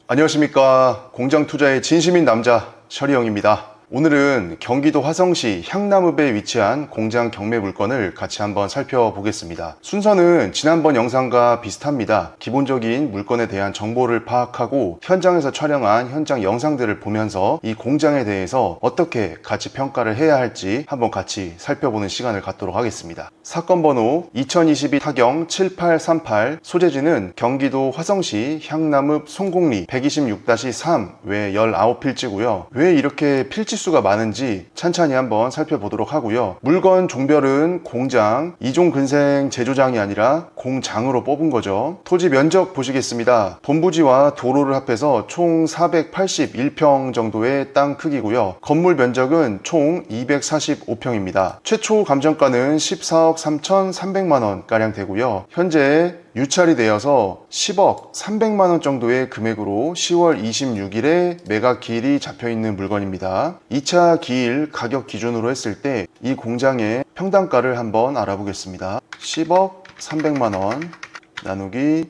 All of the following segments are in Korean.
안녕하십니까. 공장 투자의 진심인 남자 셔리형입니다. 오늘은 경기도 화성시 향남읍에 위치한 공장 경매 물건을 같이 한번 살펴보겠습니다. 순서는 지난번 영상과 비슷합니다. 기본적인 물건에 대한 정보를 파악하고 현장에서 촬영한 현장 영상들을 보면서 이 공장에 대해서 어떻게 가치 평가를 해야 할지 한번 같이 살펴보는 시간을 갖도록 하겠습니다. 사건 번호 2022 타경 7838, 소재지는 경기도 화성시 향남읍 송곡리 126-3 외 19필지고요. 왜 이렇게 필지 수가 많은지 찬찬히 한번 살펴보도록 하고요. 물건 종별은 공장, 이종 근생 제조장이 아니라 공장으로 뽑은 거죠. 토지 면적 보시겠습니다. 본부지와 도로를 합해서 총 481평 정도의 땅 크기고요. 건물 면적은 총 245평입니다. 최초 감정가는 14억 3,300만 원 가량 되고요. 현재 유찰이 되어서 10억 300만 원 정도의 금액으로 10월 26일에 매각 기일이 잡혀있는 물건입니다. 2차 기일 가격 기준으로 했을 때 이 공장의 평당가를 한번 알아보겠습니다. 10억 300만 원 나누기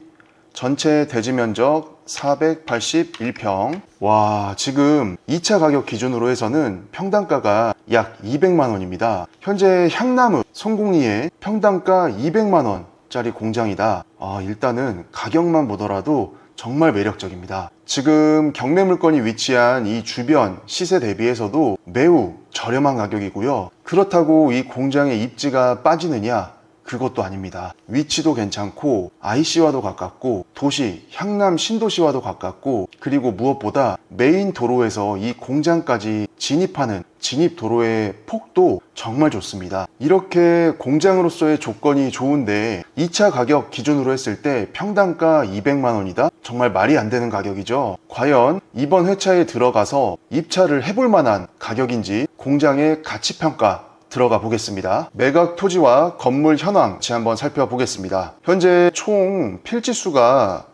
전체 대지 면적 481평. 와, 지금 2차 가격 기준으로 해서는 평당가가 약 200만 원입니다. 현재 향남읍 송곡리에 평당가 200만 원 짜리 공장이다. 일단은 가격만 보더라도 정말 매력적입니다. 지금 경매 물건이 위치한 이 주변 시세 대비해서도 매우 저렴한 가격이고요. 그렇다고 이 공장의 입지가 빠지느냐? 그것도 아닙니다. 위치도 괜찮고 IC와도 가깝고 도시, 향남 신도시와도 가깝고, 그리고 무엇보다 메인 도로에서 이 공장까지 진입하는 진입 도로의 폭도 정말 좋습니다. 이렇게 공장으로서의 조건이 좋은데 2차 가격 기준으로 했을 때 평당가 200만 원이다? 정말 말이 안 되는 가격이죠. 과연 이번 회차에 들어가서 입찰을 해볼 만한 가격인지 공장의 가치평가 들어가 보겠습니다. 매각 토지와 건물 현황 같이 한번 살펴보겠습니다. 현재 총 필지 수가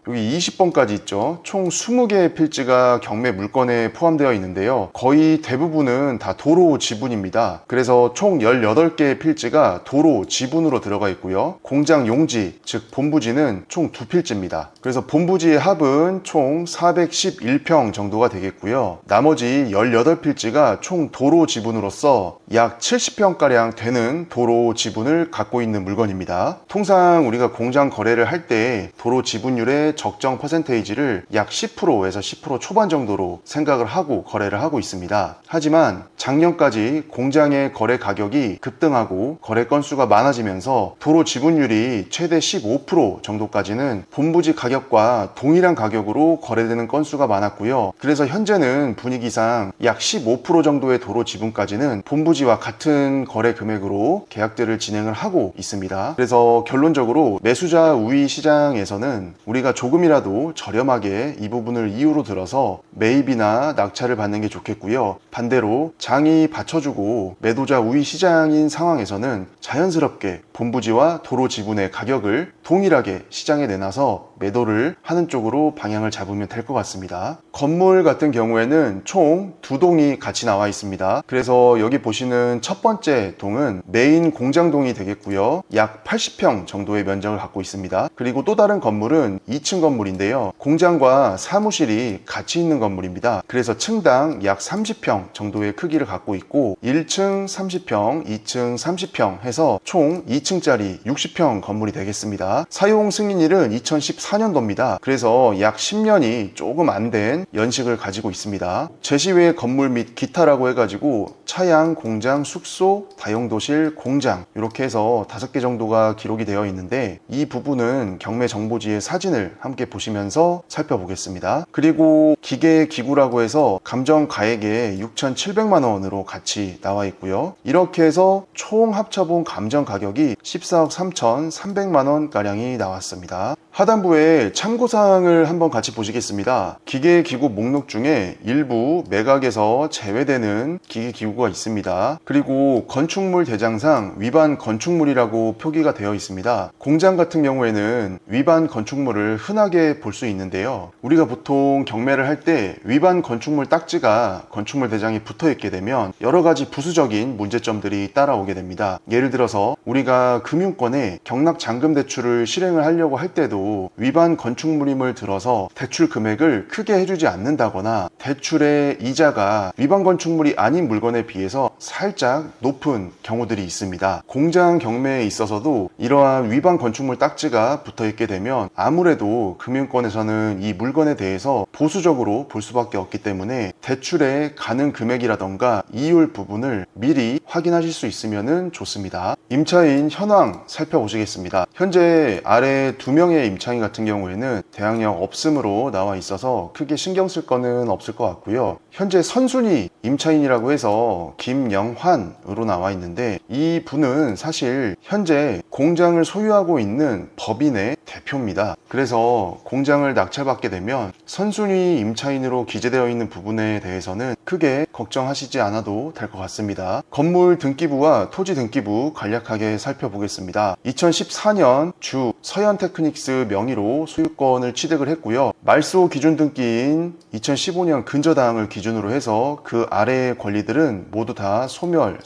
여기 20번까지 있죠. 총 20개의 필지가 경매 물건에 포함되어 있는데요. 거의 대부분은 다 도로 지분입니다. 그래서 총 18개의 필지가 도로 지분으로 들어가 있고요. 공장 용지, 즉 본부지는 총 2필지입니다. 그래서 본부지의 합은 총 411평 정도가 되겠고요. 나머지 18필지가 총 도로 지분으로서 약 70평가량 되는 도로 지분을 갖고 있는 물건입니다. 통상 우리가 공장 거래를 할 때 도로 지분율의 적정 퍼센테이지를 약 10%에서 10% 초반 정도로 생각을 하고 거래를 하고 있습니다. 하지만 작년까지 공장의 거래 가격이 급등하고 거래 건수가 많아지면서 도로 지분율이 최대 15% 정도까지는 본부지 가격과 동일한 가격으로 거래되는 건수가 많았고요. 그래서 현재는 분위기상 약 15% 정도의 도로 지분까지는 본부지와 같은 거래 금액으로 계약들을 진행을 하고 있습니다. 그래서 결론적으로 매수자 우위 시장에서는 우리가 조금이라도 저렴하게 이 부분을 이유로 들어서 매입이나 낙찰을 받는 게 좋겠고요. 반대로 장이 받쳐주고 매도자 우위 시장인 상황에서는 자연스럽게 본부지와 도로 지분의 가격을 동일하게 시장에 내놔서 매도를 하는 쪽으로 방향을 잡으면 될 것 같습니다. 건물 같은 경우에는 총 2동이 같이 나와 있습니다. 그래서 여기 보시는 첫 번째 동은 메인 공장동이 되겠고요. 약 80평 정도의 면적을 갖고 있습니다. 그리고 또 다른 건물은 2층 건물인데요. 공장과 사무실이 같이 있는 건물입니다. 그래서 층당 약 30평 정도의 크기를 갖고 있고 1층 30평, 2층 30평 해서 총 2층짜리 60평 건물이 되겠습니다. 사용 승인일은 2014년도입니다. 그래서 약 10년이 조금 안 된 연식을 가지고 있습니다. 제시외 건물 및 기타라고 해가지고 차양, 공장, 숙소, 다용도실, 공장 이렇게 해서 5개 정도가 기록이 되어 있는데 이 부분은 경매 정보지의 사진을 함께 보시면서 살펴보겠습니다. 그리고 기계 기구라고 해서 감정 가액에 6,700만 원으로 같이 나와 있고요. 이렇게 해서 총 합쳐본 감정 가격이 14억 3,300만 원 가량이 나왔습니다. 하단부에 참고사항을 한번 같이 보시겠습니다. 기계 기구 기계기구 목록 중에 일부 매각에서 제외되는 기계기구가 있습니다. 그리고 건축물 대장상 위반 건축물이라고 표기가 되어 있습니다. 공장 같은 경우에는 위반 건축물을 흔하게 볼 수 있는데요. 우리가 보통 경매를 할 때 위반 건축물 딱지가 건축물 대장에 붙어 있게 되면 여러 가지 부수적인 문제점들이 따라오게 됩니다. 예를 들어서 우리가 금융권에 경락 잔금 대출을 실행을 하려고 할 때도 위반 건축물임을 들어서 대출 금액을 크게 해주지 않는다거나 대출의 이자가 위반 건축물이 아닌 물건에 비해서 살짝 높은 경우들이 있습니다. 공장 경매에 있어서도 이러한 위반 건축물 딱지가 붙어 있게 되면 아무래도 금융권에서는 이 물건에 대해서 보수적으로 볼 수밖에 없기 때문에 대출의 가능 금액이라던가 이율 부분을 미리 확인하실 수 있으면 좋습니다. 임차인 현황 살펴보시겠습니다. 현재 아래 2명의 임차인 같은 경우에는 대항력 없음으로 나와 있어서 크게 신경 쓸 거는 없을 것 같고요. 현재 선순위 임차인이라고 해서 김영환으로 나와 있는데 이 분은 사실 현재 공장을 소유하고 있는 법인의 대표입니다. 그래서 공장을 낙찰받게 되면 선순위 임차인으로 기재되어 있는 부분에 대해서는 크게 걱정하시지 않아도 될 것 같습니다. 건물 등기부와 토지 등기부 간략하게 살펴보겠습니다. 2014년 주 서현테크닉스 명의로 소유권을 취득을 했고요. 말소 기준 등기인 2015년 근저당을 기준으로 해서 그 아래의 권리들은 모두 다 소멸,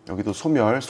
여기도 소멸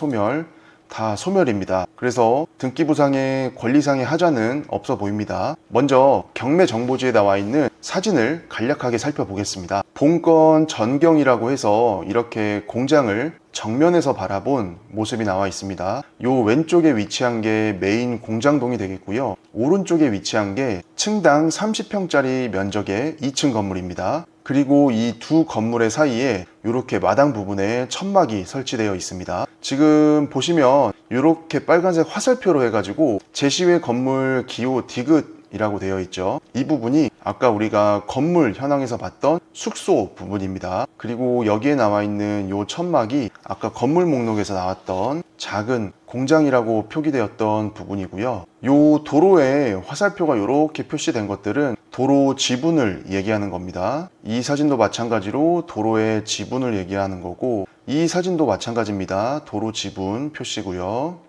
다 소멸입니다. 그래서 등기부상의 권리상의 하자는 없어 보입니다. 먼저 경매 정보지에 나와 있는 사진을 간략하게 살펴보겠습니다. 본건 전경이라고 해서 이렇게 공장을 정면에서 바라본 모습이 나와 있습니다. 요 왼쪽에 위치한 게 메인 공장동이 되겠고요. 오른쪽에 위치한 게 층당 30평짜리 면적의 2층 건물입니다. 그리고 이 두 건물의 사이에 이렇게 마당 부분에 천막이 설치되어 있습니다. 지금 보시면 이렇게 빨간색 화살표로 해가지고 제시외 건물 기호 디귿이라고 되어 있죠. 이 부분이 아까 우리가 건물 현황에서 봤던 숙소 부분입니다. 그리고 여기에 나와 있는 이 천막이 아까 건물 목록에서 나왔던 작은 공장이라고 표기되었던 부분이고요. 이 도로에 화살표가 이렇게 표시된 것들은 도로 지분을 얘기하는 겁니다. 이 사진도 마찬가지로 도로의 지분을 얘기하는 거고, 이 사진도 마찬가지입니다. 도로 지분 표시고요.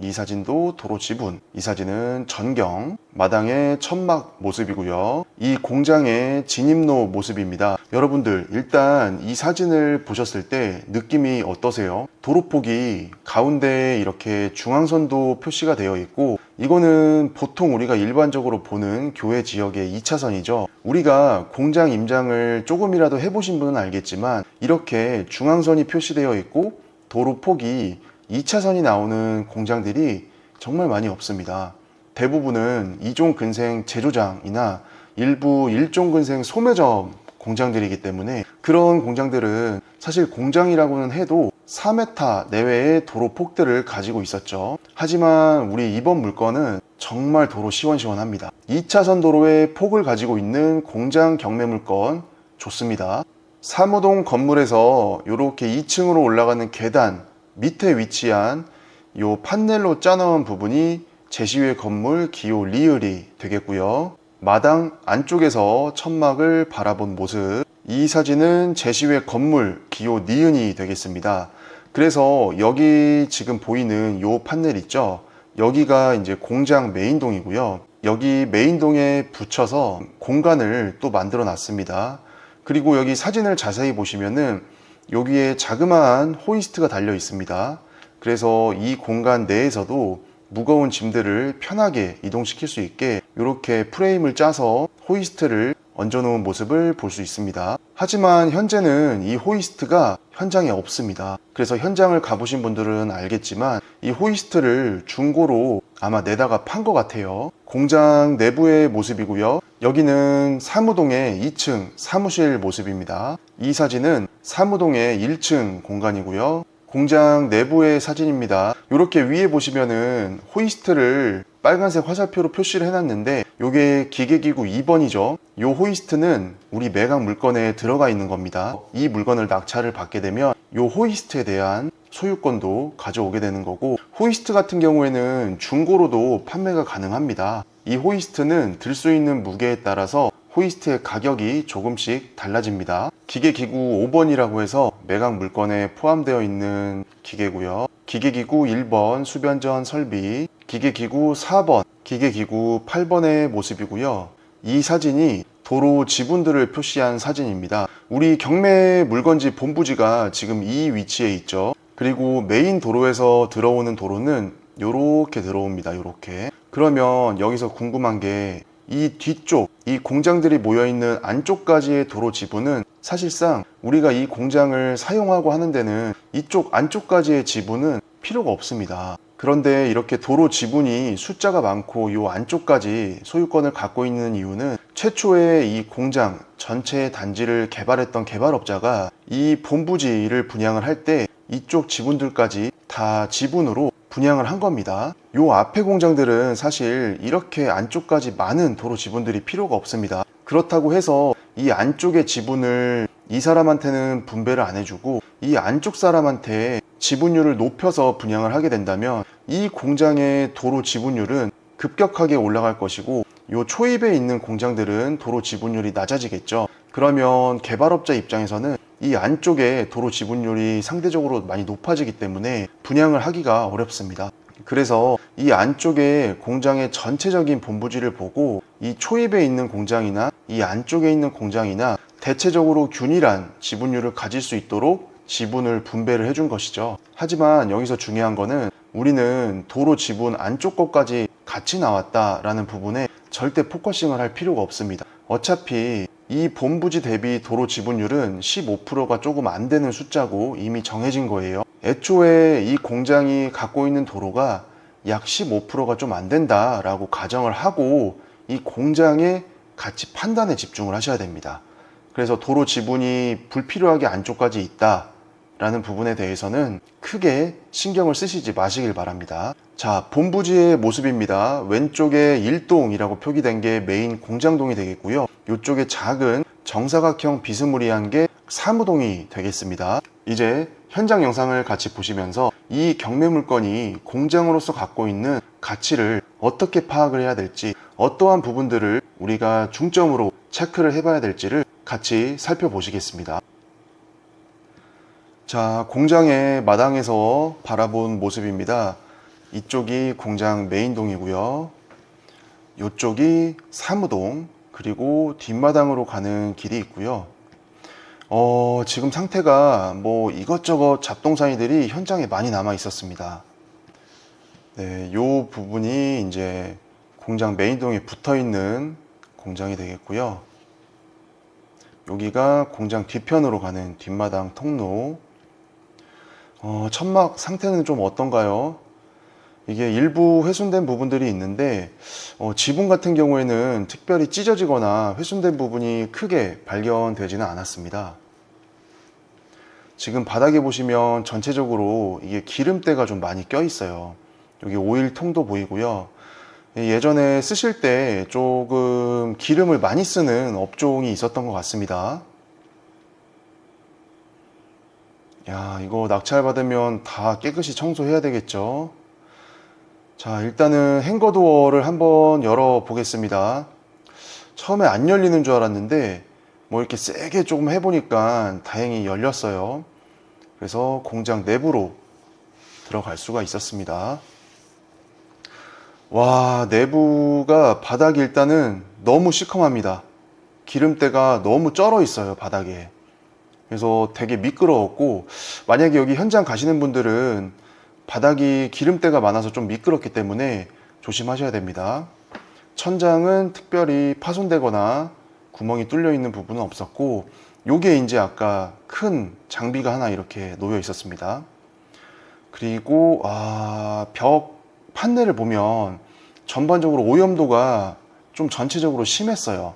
이 사진도 도로 지분, 이 사진은 전경, 마당의 천막 모습이고요. 이 공장의 진입로 모습입니다. 여러분들 일단 이 사진을 보셨을 때 느낌이 어떠세요? 도로폭이 가운데에 이렇게 중앙선도 표시가 되어 있고, 이거는 보통 우리가 일반적으로 보는 교외 지역의 2차선이죠. 우리가 공장 임장을 조금이라도 해보신 분은 알겠지만 이렇게 중앙선이 표시되어 있고 도로폭이 2차선이 나오는 공장들이 정말 많이 없습니다. 대부분은 2종 근생 제조장이나 일부 1종 근생 소매점 공장들이기 때문에 그런 공장들은 사실 공장이라고는 해도 4m 내외의 도로 폭들을 가지고 있었죠. 하지만 우리 이번 물건은 정말 도로 시원시원합니다. 2차선 도로의 폭을 가지고 있는 공장 경매 물건 좋습니다. 사무동 건물에서 이렇게 2층으로 올라가는 계단 밑에 위치한 이 판넬로 짜놓은 부분이 제시외 건물 기호 리을이 되겠고요. 마당 안쪽에서 천막을 바라본 모습, 이 사진은 제시외 건물 기호 니은이 되겠습니다. 그래서 여기 지금 보이는 이 판넬 있죠? 여기가 이제 공장 메인동이고요. 여기 메인동에 붙여서 공간을 또 만들어 놨습니다. 그리고 여기 사진을 자세히 보시면은 여기에 자그마한 호이스트가 달려 있습니다. 그래서 이 공간 내에서도 무거운 짐들을 편하게 이동시킬 수 있게 이렇게 프레임을 짜서 호이스트를 얹어 놓은 모습을 볼 수 있습니다. 하지만 현재는 이 호이스트가 현장에 없습니다. 그래서 현장을 가보신 분들은 알겠지만 이 호이스트를 중고로 아마 내다가 판 것 같아요. 공장 내부의 모습이고요. 여기는 사무동의 2층 사무실 모습입니다. 이 사진은 사무동의 1층 공간이고요. 공장 내부의 사진입니다. 이렇게 위에 보시면은 호이스트를 빨간색 화살표로 표시를 해놨는데 이게 기계기구 2번이죠. 이 호이스트는 우리 매각 물건에 들어가 있는 겁니다. 이 물건을 낙찰을 받게 되면 이 호이스트에 대한 소유권도 가져오게 되는 거고, 호이스트 같은 경우에는 중고로도 판매가 가능합니다. 이 호이스트는 들 수 있는 무게에 따라서 호이스트의 가격이 조금씩 달라집니다. 기계기구 5번이라고 해서 매각 물건에 포함되어 있는 기계고요. 기계기구 1번 수변전 설비, 기계기구 4번, 기계기구 8번의 모습이고요. 이 사진이 도로 지분들을 표시한 사진입니다. 우리 경매 물건지 본부지가 지금 이 위치에 있죠. 그리고 메인 도로에서 들어오는 도로는 요렇게 들어옵니다. 요렇게. 그러면 여기서 궁금한 게 이 뒤쪽, 이 공장들이 모여있는 안쪽까지의 도로 지분은 사실상 우리가 이 공장을 사용하고 하는 데는 이쪽 안쪽까지의 지분은 필요가 없습니다. 그런데 이렇게 도로 지분이 숫자가 많고 이 안쪽까지 소유권을 갖고 있는 이유는 최초에 이 공장 전체 단지를 개발했던 개발업자가 이 본부지를 분양을 할 때 이쪽 지분들까지 다 지분으로 분양을 한 겁니다. 요 앞에 공장들은 사실 이렇게 안쪽까지 많은 도로 지분들이 필요가 없습니다. 그렇다고 해서 이 안쪽의 지분을 이 사람한테는 분배를 안 해주고 이 안쪽 사람한테 지분율을 높여서 분양을 하게 된다면 이 공장의 도로 지분율은 급격하게 올라갈 것이고 요 초입에 있는 공장들은 도로 지분율이 낮아지겠죠. 그러면 개발업자 입장에서는 이 안쪽에 도로 지분율이 상대적으로 많이 높아지기 때문에 분양을 하기가 어렵습니다. 그래서 이 안쪽에 공장의 전체적인 본부지를 보고 이 초입에 있는 공장이나 이 안쪽에 있는 공장이나 대체적으로 균일한 지분율을 가질 수 있도록 지분을 분배를 해준 것이죠. 하지만 여기서 중요한 거는 우리는 도로 지분 안쪽 것까지 같이 나왔다라는 부분에 절대 포커싱을 할 필요가 없습니다. 어차피 이 본부지 대비 도로 지분율은 15%가 조금 안 되는 숫자고 이미 정해진 거예요. 애초에 이 공장이 갖고 있는 도로가 약 15%가 좀 안 된다라고 가정을 하고 이 공장의 가치 판단에 집중을 하셔야 됩니다. 그래서 도로 지분이 불필요하게 안쪽까지 있다라는 부분에 대해서는 크게 신경을 쓰시지 마시길 바랍니다. 자, 본부지의 모습입니다. 왼쪽에 1동이라고 표기된 게 메인 공장동이 되겠고요. 이쪽에 작은 정사각형 비스무리한 게 사무동이 되겠습니다. 이제 현장 영상을 같이 보시면서 이 경매 물건이 공장으로서 갖고 있는 가치를 어떻게 파악을 해야 될지, 어떠한 부분들을 우리가 중점으로 체크를 해봐야 될지를 같이 살펴보시겠습니다. 자, 공장의 마당에서 바라본 모습입니다. 이쪽이 공장 메인동이고요. 이쪽이 사무동, 그리고 뒷마당으로 가는 길이 있고요. 지금 상태가 뭐 이것저것 잡동사니들이 현장에 많이 남아 있었습니다. 네, 요 부분이 이제 공장 메인동에 붙어 있는 공장이 되겠고요. 여기가 공장 뒤편으로 가는 뒷마당 통로. 천막 상태는 좀 어떤가요? 이게 일부 훼손된 부분들이 있는데 지붕 같은 경우에는 특별히 찢어지거나 훼손된 부분이 크게 발견되지는 않았습니다. 지금 바닥에 보시면 전체적으로 이게 기름때가 좀 많이 껴 있어요. 여기 오일통도 보이고요. 예전에 쓰실 때 조금 기름을 많이 쓰는 업종이 있었던 것 같습니다. 야, 이거 낙찰 받으면 다 깨끗이 청소해야 되겠죠. 자, 일단은 행거도어를 한번 열어 보겠습니다. 처음에 안 열리는 줄 알았는데 뭐 이렇게 세게 조금 해보니까 다행히 열렸어요. 그래서 공장 내부로 들어갈 수가 있었습니다. 와, 내부가 바닥이 일단은 너무 시커멉니다. 기름때가 너무 쩔어 있어요, 바닥에. 그래서 되게 미끄러웠고, 만약에 여기 현장 가시는 분들은 바닥이 기름때가 많아서 좀 미끄럽기 때문에 조심하셔야 됩니다. 천장은 특별히 파손되거나 구멍이 뚫려 있는 부분은 없었고, 요게 이제 아까 큰 장비가 하나 이렇게 놓여 있었습니다. 그리고 벽 판넬을 보면 전반적으로 오염도가 좀 전체적으로 심했어요.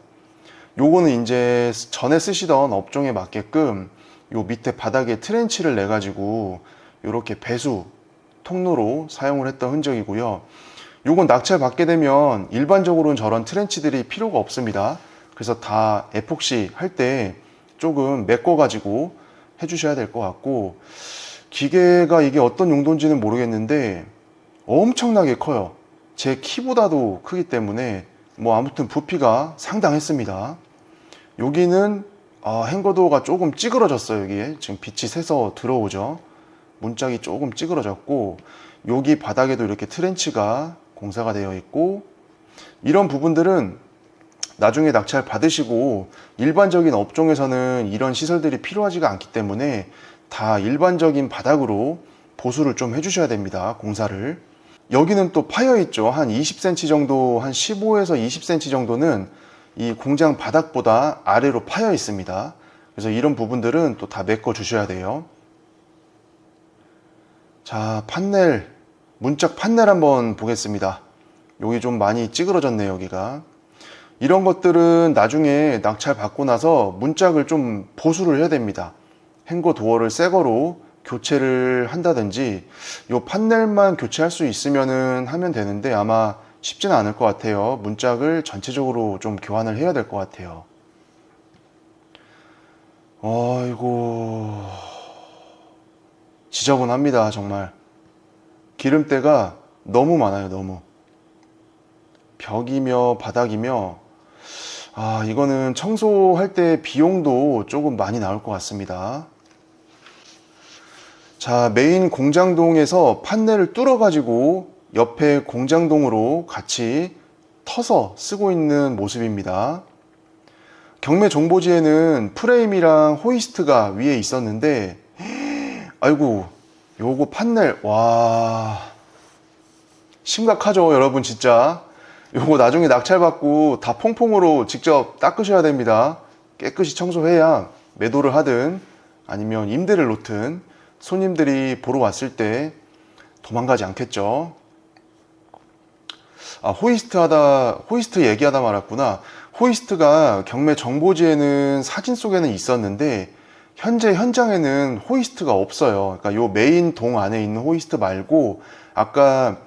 요거는 이제 전에 쓰시던 업종에 맞게끔 요 밑에 바닥에 트렌치를 내 가지고 요렇게 배수 통로로 사용을 했던 흔적이고요. 요건 낙찰 받게 되면 일반적으로는 저런 트렌치들이 필요가 없습니다. 그래서 다 에폭시 할 때 조금 메꿔 가지고 해주셔야 될 것 같고, 기계가 이게 어떤 용도인지는 모르겠는데 엄청나게 커요. 제 키보다도 크기 때문에 뭐 아무튼 부피가 상당했습니다. 여기는 행거도어가 조금 찌그러졌어요. 여기에 지금 빛이 새서 들어오죠. 문짝이 조금 찌그러졌고, 여기 바닥에도 이렇게 트렌치가 공사가 되어 있고, 이런 부분들은 나중에 낙찰 받으시고 일반적인 업종에서는 이런 시설들이 필요하지가 않기 때문에 다 일반적인 바닥으로 보수를 좀 해주셔야 됩니다. 공사를. 여기는 또 파여 있죠. 한 20cm 정도, 한 15에서 20cm 정도는 이 공장 바닥보다 아래로 파여 있습니다. 그래서 이런 부분들은 또 다 메꿔 주셔야 돼요. 자, 판넬, 문짝 판넬 한번 보겠습니다. 여기 좀 많이 찌그러졌네요. 여기가. 이런 것들은 나중에 낙찰 받고 나서 문짝을 좀 보수를 해야 됩니다. 행거 도어를 새 거로 교체를 한다든지, 이 판넬만 교체할 수 있으면은 하면 되는데 아마 쉽지는 않을 것 같아요. 문짝을 전체적으로 좀 교환을 해야 될 것 같아요. 아이고, 지저분합니다. 정말 기름때가 너무 많아요. 너무. 벽이며 바닥이며, 이거는 청소할 때 비용도 조금 많이 나올 것 같습니다. 자, 메인 공장동에서 판넬을 뚫어 가지고 옆에 공장동으로 같이 터서 쓰고 있는 모습입니다. 경매 정보지에는 프레임이랑 호이스트가 위에 있었는데, 아이고, 요거 판넬, 와, 심각하죠, 여러분. 진짜 요거 나중에 낙찰받고 다 퐁퐁으로 직접 닦으셔야 됩니다. 깨끗이 청소해야 매도를 하든 아니면 임대를 놓든 손님들이 보러 왔을 때 도망가지 않겠죠. 호이스트 얘기하다 말았구나. 호이스트가 경매 정보지에는 사진 속에는 있었는데 현재 현장에는 호이스트가 없어요. 그러니까 요 메인 동 안에 있는 호이스트 말고 아까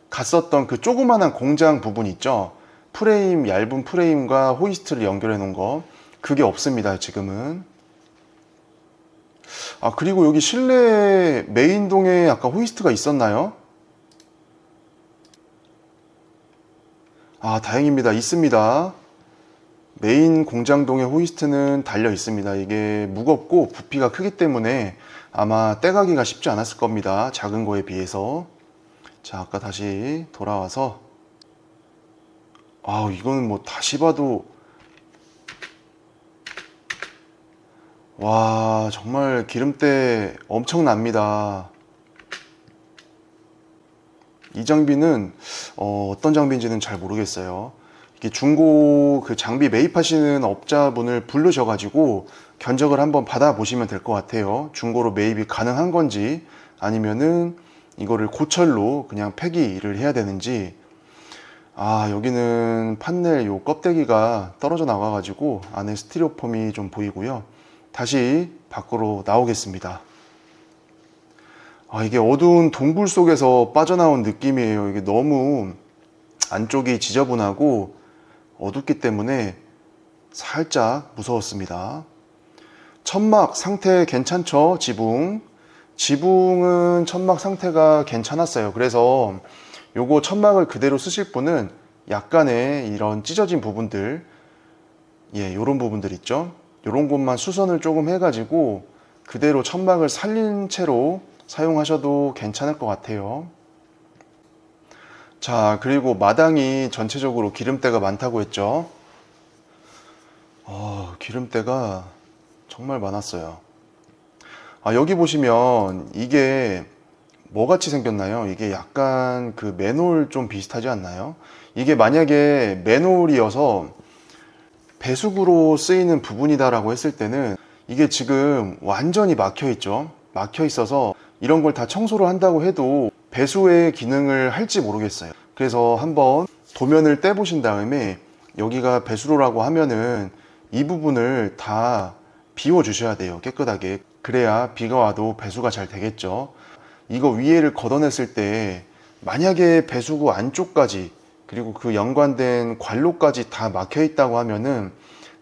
갔었던 그 조그만한 공장 부분 있죠. 프레임, 얇은 프레임과 호이스트를 연결해 놓은 거, 그게 없습니다. 지금은. 그리고 여기 실내 메인 동에 아까 호이스트가 있었나요? 다행입니다. 있습니다. 메인 공장동의 호이스트는 달려 있습니다. 이게 무겁고 부피가 크기 때문에 아마 떼가기가 쉽지 않았을 겁니다. 작은 거에 비해서. 자, 아까 다시 돌아와서, 이거는 뭐 다시 봐도, 와, 정말 기름때 엄청납니다. 이 장비는 어떤 장비인지는 잘 모르겠어요. 이게 중고 그 장비 매입하시는 업자분을 부르셔가지고 견적을 한번 받아보시면 될 것 같아요. 중고로 매입이 가능한 건지, 아니면은 이거를 고철로 그냥 폐기를 해야 되는지. 여기는 판넬 요 껍데기가 떨어져 나가가지고 안에 스티로폼이 좀 보이고요. 다시 밖으로 나오겠습니다. 이게 어두운 동굴 속에서 빠져나온 느낌이에요. 이게 너무 안쪽이 지저분하고 어둡기 때문에 살짝 무서웠습니다. 천막 상태 괜찮죠? 지붕은 천막 상태가 괜찮았어요. 그래서 요거 천막을 그대로 쓰실 분은 약간의 이런 찢어진 부분들, 요런 부분들 있죠? 요런 곳만 수선을 조금 해가지고 그대로 천막을 살린 채로 사용하셔도 괜찮을 것 같아요. 자, 그리고 마당이 전체적으로 기름때가 많다고 했죠? 기름때가 정말 많았어요. 여기 보시면 이게 뭐같이 생겼나요? 이게 약간 그 맨홀 좀 비슷하지 않나요? 이게 만약에 맨홀이어서 배수구로 쓰이는 부분이다라고 했을 때는 이게 지금 완전히 막혀 있죠. 막혀 있어서 이런 걸 다 청소를 한다고 해도 배수의 기능을 할지 모르겠어요. 그래서 한번 도면을 떼 보신 다음에 여기가 배수로라고 하면은 이 부분을 다 비워 주셔야 돼요. 깨끗하게. 그래야 비가 와도 배수가 잘 되겠죠. 이거 위에를 걷어냈을 때 만약에 배수구 안쪽까지, 그리고 그 연관된 관로까지 다 막혀 있다고 하면은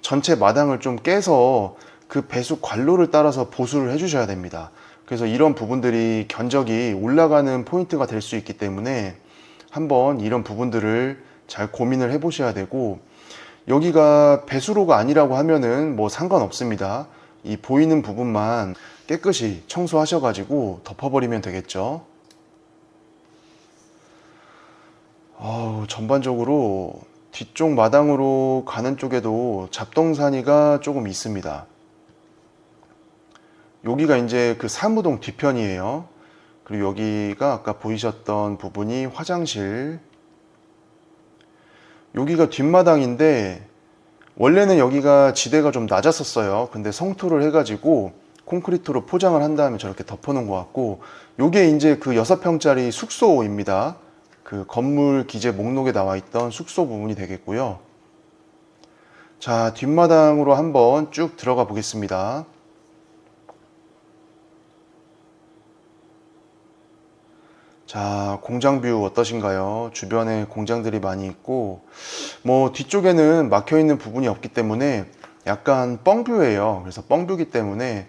전체 마당을 좀 깨서 그 배수 관로를 따라서 보수를 해 주셔야 됩니다. 그래서 이런 부분들이 견적이 올라가는 포인트가 될 수 있기 때문에 한번 이런 부분들을 잘 고민을 해 보셔야 되고, 여기가 배수로가 아니라고 하면은 뭐 상관없습니다. 이 보이는 부분만 깨끗이 청소하셔가지고 덮어버리면 되겠죠. 전반적으로 뒤쪽 마당으로 가는 쪽에도 잡동사니가 조금 있습니다. 여기가 이제 그 사무동 뒤편이에요. 그리고 여기가 아까 보이셨던 부분이 화장실. 여기가 뒷마당인데 원래는 여기가 지대가 좀 낮았었어요. 근데 성토를 해가지고 콘크리트로 포장을 한 다음에 저렇게 덮어놓은 것 같고, 요게 이제 그 6평짜리 숙소입니다. 그 건물 기재 목록에 나와 있던 숙소 부분이 되겠고요. 자, 뒷마당으로 한번 쭉 들어가 보겠습니다. 자, 공장 뷰 어떠신가요? 주변에 공장들이 많이 있고, 뭐 뒤쪽에는 막혀 있는 부분이 없기 때문에 약간 뻥뷰예요. 그래서 뻥뷰기 때문에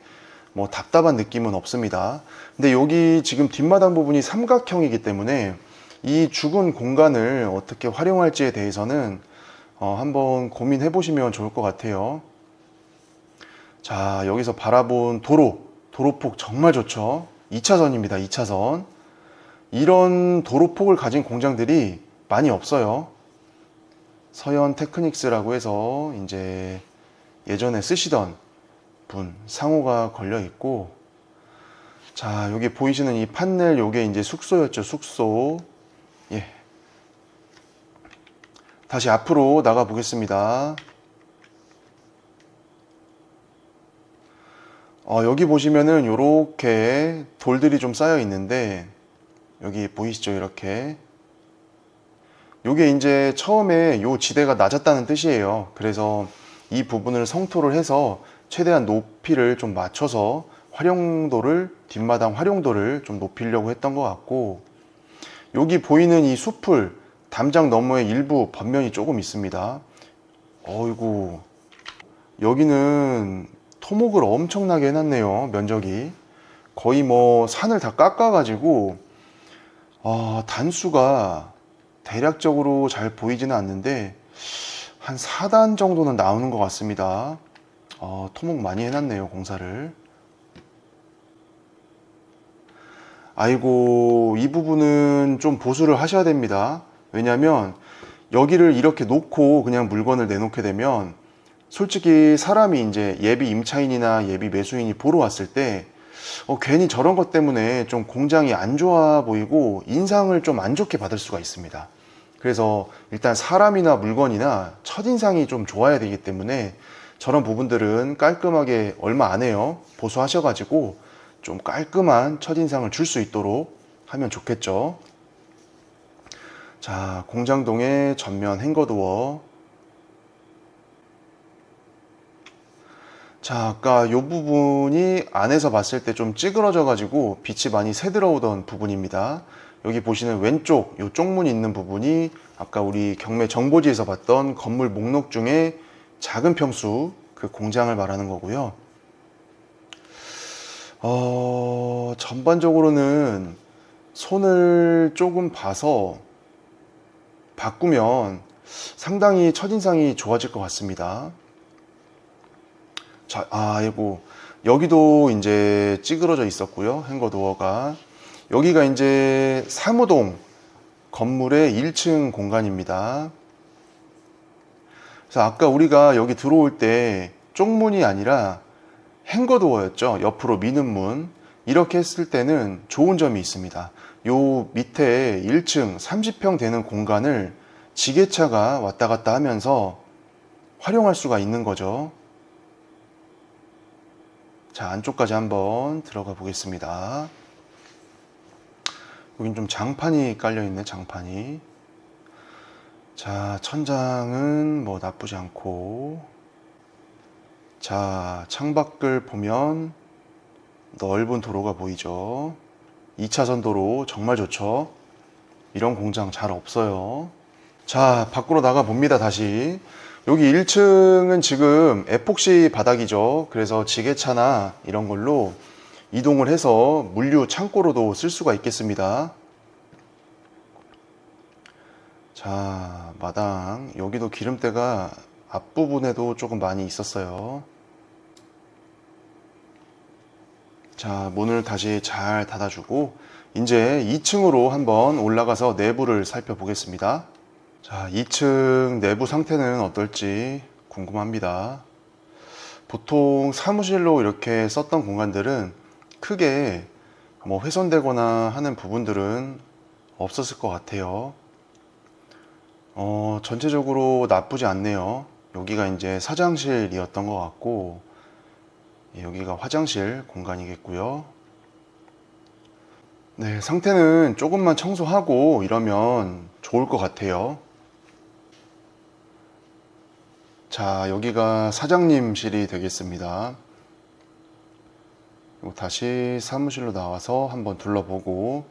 뭐 답답한 느낌은 없습니다. 근데 여기 지금 뒷마당 부분이 삼각형이기 때문에 이 죽은 공간을 어떻게 활용할지에 대해서는 한번 고민해 보시면 좋을 것 같아요. 자, 여기서 바라본 도로폭 정말 좋죠. 2차선입니다. 2차선. 이런 도로폭을 가진 공장들이 많이 없어요. 서현 테크닉스라고 해서 이제 예전에 쓰시던 분 상호가 걸려 있고, 자, 여기 보이시는 이 판넬, 요게 이제 숙소였죠. 숙소. 예. 다시 앞으로 나가 보겠습니다. 여기 보시면은 요렇게 돌들이 좀 쌓여 있는데, 여기 보이시죠? 이렇게. 요게 이제 처음에 요 지대가 낮았다는 뜻이에요. 그래서 이 부분을 성토를 해서 최대한 높이를 좀 맞춰서 뒷마당 활용도를 좀 높이려고 했던 것 같고, 여기 보이는 이 숲을 담장 너머에 일부 번면이 조금 있습니다. 어이구, 여기는 토목을 엄청나게 해놨네요. 면적이 거의 뭐 산을 다 깎아가지고 단수가 대략적으로 잘 보이지는 않는데 한 4단 정도는 나오는 것 같습니다. 토목 많이 해놨네요, 공사를. 아이고, 이 부분은 좀 보수를 하셔야 됩니다. 왜냐면 여기를 이렇게 놓고 그냥 물건을 내놓게 되면 솔직히 사람이 이제 예비 임차인이나 예비 매수인이 보러 왔을 때 괜히 저런 것 때문에 좀 공장이 안 좋아 보이고 인상을 좀 안 좋게 받을 수가 있습니다. 그래서 일단 사람이나 물건이나 첫인상이 좀 좋아야 되기 때문에 저런 부분들은 깔끔하게 얼마 안 해요. 보수하셔가지고 좀 깔끔한 첫인상을 줄 수 있도록 하면 좋겠죠. 자, 공장동의 전면 행거도어. 자, 아까 이 부분이 안에서 봤을 때 좀 찌그러져 가지고 빛이 많이 새들어오던 부분입니다. 여기 보시는 왼쪽 이 쪽문이 있는 부분이 아까 우리 경매 정보지에서 봤던 건물 목록 중에 작은 평수 그 공장을 말하는 거고요. 전반적으로는 손을 조금 봐서 바꾸면 상당히 첫인상이 좋아질 것 같습니다. 자, 아이고, 여기도 이제 찌그러져 있었고요. 행거도어가. 여기가 이제 사무동 건물의 1층 공간입니다. 그래서 아까 우리가 여기 들어올 때 쪽문이 아니라 행거도어였죠. 옆으로 미는 문. 이렇게 했을 때는 좋은 점이 있습니다. 요 밑에 1층 30평 되는 공간을 지게차가 왔다 갔다 하면서 활용할 수가 있는 거죠. 자, 안쪽까지 한번 들어가 보겠습니다. 여긴 좀 장판이 깔려 있네, 장판이. 자, 천장은 뭐 나쁘지 않고. 자, 창밖을 보면 넓은 도로가 보이죠. 2차선 도로 정말 좋죠. 이런 공장 잘 없어요. 자, 밖으로 나가 봅니다, 다시. 여기 1층은 지금 에폭시 바닥이죠. 그래서 지게차나 이런 걸로 이동을 해서 물류 창고로도 쓸 수가 있겠습니다. 자, 마당. 여기도 기름때가 앞부분에도 조금 많이 있었어요. 자, 문을 다시 잘 닫아주고 이제 2층으로 한번 올라가서 내부를 살펴보겠습니다. 자, 2층 내부 상태는 어떨지 궁금합니다. 보통 사무실로 이렇게 썼던 공간들은 크게 뭐 훼손되거나 하는 부분들은 없었을 것 같아요. 전체적으로 나쁘지 않네요. 여기가 이제 사장실이었던 것 같고, 여기가 화장실 공간이겠고요. 네, 상태는 조금만 청소하고 이러면 좋을 것 같아요. 자, 여기가 사장님실이 되겠습니다. 그리고 다시 사무실로 나와서 한번 둘러보고,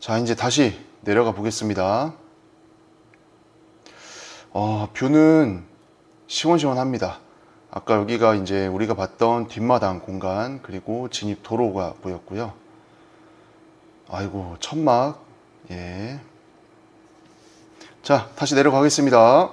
자, 이제 다시 내려가 보겠습니다. 뷰는 시원시원합니다. 아까 여기가 이제 우리가 봤던 뒷마당 공간, 그리고 진입 도로가 보였고요. 아이고, 천막. 예. 자, 다시 내려가겠습니다.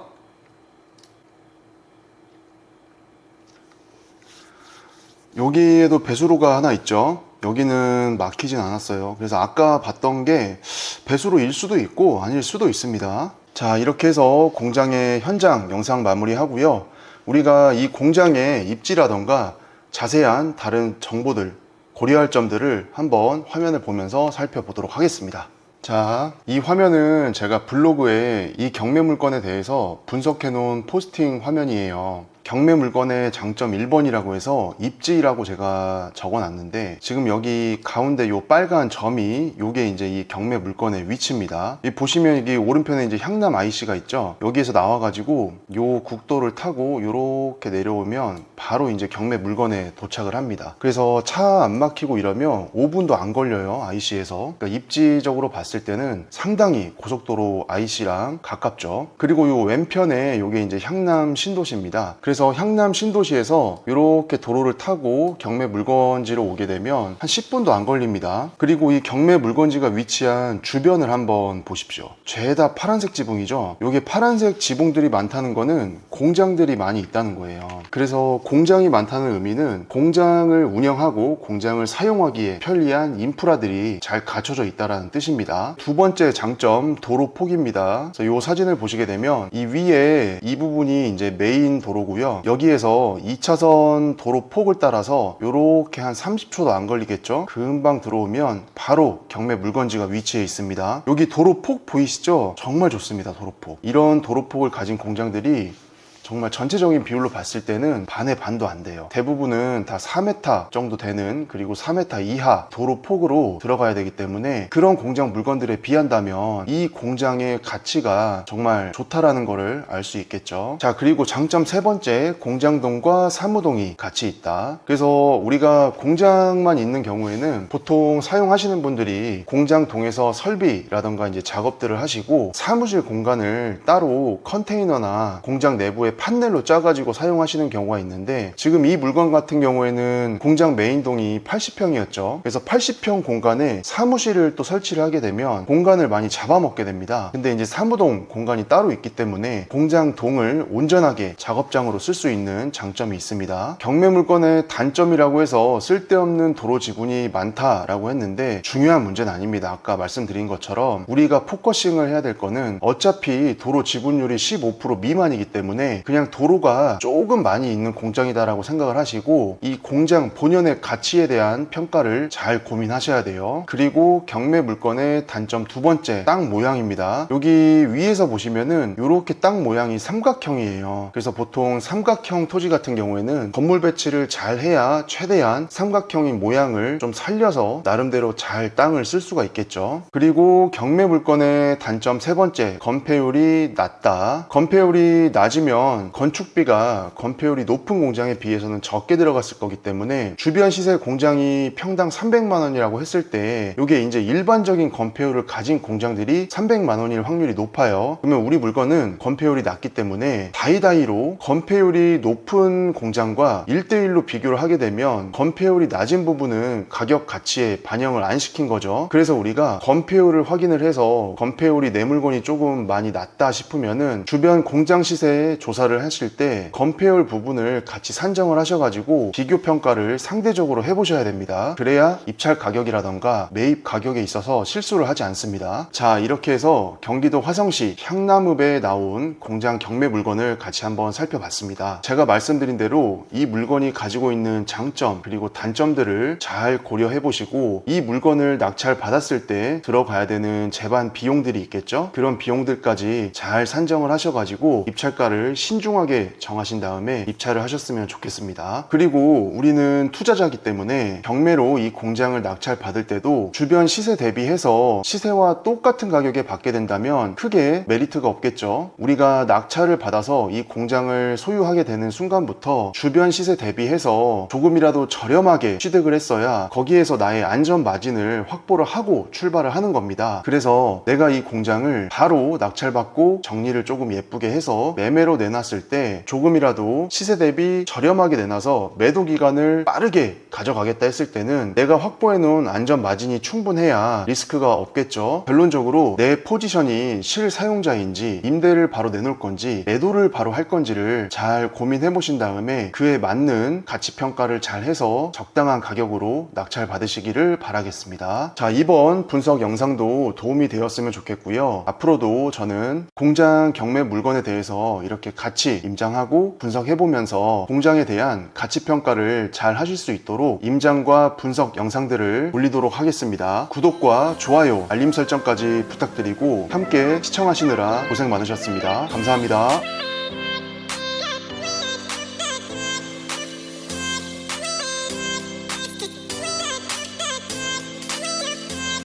여기에도 배수로가 하나 있죠. 여기는 막히진 않았어요. 그래서 아까 봤던 게 배수로일 수도 있고 아닐 수도 있습니다. 자, 이렇게 해서 공장의 현장 영상 마무리하고요. 우리가 이 공장의 입지라던가 자세한 다른 정보들, 고려할 점들을 한번 화면을 보면서 살펴보도록 하겠습니다. 자, 이 화면은 제가 블로그에 이 경매 물건에 대해서 분석해 놓은 포스팅 화면이에요. 경매 물건의 장점 1번이라고 해서 입지라고 제가 적어 놨는데, 지금 여기 가운데 요 빨간 점이 요게 이제 이 경매 물건의 위치입니다. 이 보시면 여기 오른편에 이제 향남 IC가 있죠. 여기에서 나와가지고 요 국도를 타고 요렇게 내려오면 바로 이제 경매 물건에 도착을 합니다. 그래서 차 안 막히고 이러면 5분도 안 걸려요, IC에서. 그러니까 입지적으로 봤을 때는 상당히 고속도로 IC랑 가깝죠. 그리고 요 왼편에 요게 이제 향남 신도시입니다. 그래서 향남 신도시에서 이렇게 도로를 타고 경매 물건지로 오게 되면 한 10분도 안 걸립니다. 그리고 이 경매 물건지가 위치한 주변을 한번 보십시오. 죄다 파란색 지붕이죠. 여기 파란색 지붕들이 많다는 거는 공장들이 많이 있다는 거예요. 그래서 공장이 많다는 의미는 공장을 운영하고 공장을 사용하기에 편리한 인프라들이 잘 갖춰져 있다는 뜻입니다. 두 번째 장점, 도로 폭입니다. 이 사진을 보시게 되면 이 위에 이 부분이 이제 메인 도로고요. 여기에서 2차선 도로 폭을 따라서 이렇게 한 30초도 안 걸리겠죠. 금방 들어오면 바로 경매 물건지가 위치해 있습니다. 여기 도로 폭 보이시죠? 정말 좋습니다. 도로 폭. 이런 도로 폭을 가진 공장들이 정말 전체적인 비율로 봤을 때는 반의 반도 안 돼요. 대부분은 다 4m 정도 되는, 그리고 4m 이하 도로 폭으로 들어가야 되기 때문에 그런 공장 물건들에 비한다면 이 공장의 가치가 정말 좋다라는 거를 알 수 있겠죠. 자, 그리고 장점 세 번째, 공장동과 사무동이 같이 있다. 그래서 우리가 공장만 있는 경우에는 보통 사용하시는 분들이 공장동에서 설비라던가 이제 작업들을 하시고 사무실 공간을 따로 컨테이너나 공장 내부에 판넬로 짜가지고 사용하시는 경우가 있는데, 지금 이 물건 같은 경우에는 공장 메인동이 80평이었죠. 그래서 80평 공간에 사무실을 또 설치를 하게 되면 공간을 많이 잡아먹게 됩니다. 근데 이제 사무동 공간이 따로 있기 때문에 공장동을 온전하게 작업장으로 쓸 수 있는 장점이 있습니다. 경매 물건의 단점이라고 해서 쓸데없는 도로 지분이 많다라고 했는데 중요한 문제는 아닙니다. 아까 말씀드린 것처럼 우리가 포커싱을 해야 될 거는 어차피 도로 지분율이 15% 미만이기 때문에 그냥 도로가 조금 많이 있는 공장이다라고 생각을 하시고 이 공장 본연의 가치에 대한 평가를 잘 고민하셔야 돼요. 그리고 경매 물건의 단점 두 번째, 땅 모양입니다. 여기 위에서 보시면은 이렇게 땅 모양이 삼각형이에요. 그래서 보통 삼각형 토지 같은 경우에는 건물 배치를 잘 해야 최대한 삼각형인 모양을 좀 살려서 나름대로 잘 땅을 쓸 수가 있겠죠. 그리고 경매 물건의 단점 세 번째, 건폐율이 낮다. 건폐율이 낮으면 건축비가 건폐율이 높은 공장에 비해서는 적게 들어갔을 거기 때문에 주변 시세 공장이 평당 300만 원이라고 했을 때 이게 이제 일반적인 건폐율을 가진 공장들이 300만 원일 확률이 높아요. 그러면 우리 물건은 건폐율이 낮기 때문에 다이다이로 건폐율이 높은 공장과 1대1로 비교를 하게 되면 건폐율이 낮은 부분은 가격 가치에 반영을 안 시킨 거죠. 그래서 우리가 건폐율을 확인을 해서 건폐율이 내 물건이 조금 많이 낮다 싶으면은 주변 공장 시세에 조사 조사를 하실 때 건폐율 부분을 같이 산정을 하셔가지고 비교 평가를 상대적으로 해보셔야 됩니다. 그래야 입찰 가격이라던가 매입 가격에 있어서 실수를 하지 않습니다. 자, 이렇게 해서 경기도 화성시 향나무배에 나온 공장 경매 물건을 같이 한번 살펴봤습니다. 제가 말씀드린 대로 이 물건이 가지고 있는 장점 그리고 단점들을 잘 고려해 보시고 이 물건을 낙찰 받았을 때 들어가야 되는 제반 비용들이 있겠죠. 그런 비용들까지 잘 산정을 하셔가지고 입찰가를 신중하게 정하신 다음에 입찰을 하셨으면 좋겠습니다. 그리고 우리는 투자자이기 때문에 경매로 이 공장을 낙찰 받을 때도 주변 시세 대비해서 시세와 똑같은 가격에 받게 된다면 크게 메리트가 없겠죠. 우리가 낙찰을 받아서 이 공장을 소유하게 되는 순간부터 주변 시세 대비해서 조금이라도 저렴하게 취득을 했어야 거기에서 나의 안전 마진을 확보를 하고 출발을 하는 겁니다. 그래서 내가 이 공장을 바로 낙찰받고 정리를 조금 예쁘게 해서 매매로 내놨을 때 조금이라도 시세 대비 저렴하게 내놔서 매도 기간을 빠르게 가져가겠다 했을 때는 내가 확보해 놓은 안전 마진이 충분해야 리스크가 없겠죠. 결론적으로 내 포지션이 실사용자인지 임대를 바로 내놓을 건지 매도를 바로 할 건지를 잘 고민해 보신 다음에 그에 맞는 가치 평가를 잘 해서 적당한 가격으로 낙찰 받으시기를 바라겠습니다. 자, 이번 분석 영상도 도움이 되었으면 좋겠고요. 앞으로도 저는 공장 경매 물건에 대해서 이렇게 같이 임장하고 분석해 보면서 공장에 대한 가치 평가를 잘 하실 수 있도록 임장과 분석 영상들을 올리도록 하겠습니다. 구독과 좋아요, 알림 설정까지 부탁드리고 함께 시청하시느라 고생 많으셨습니다. 감사합니다.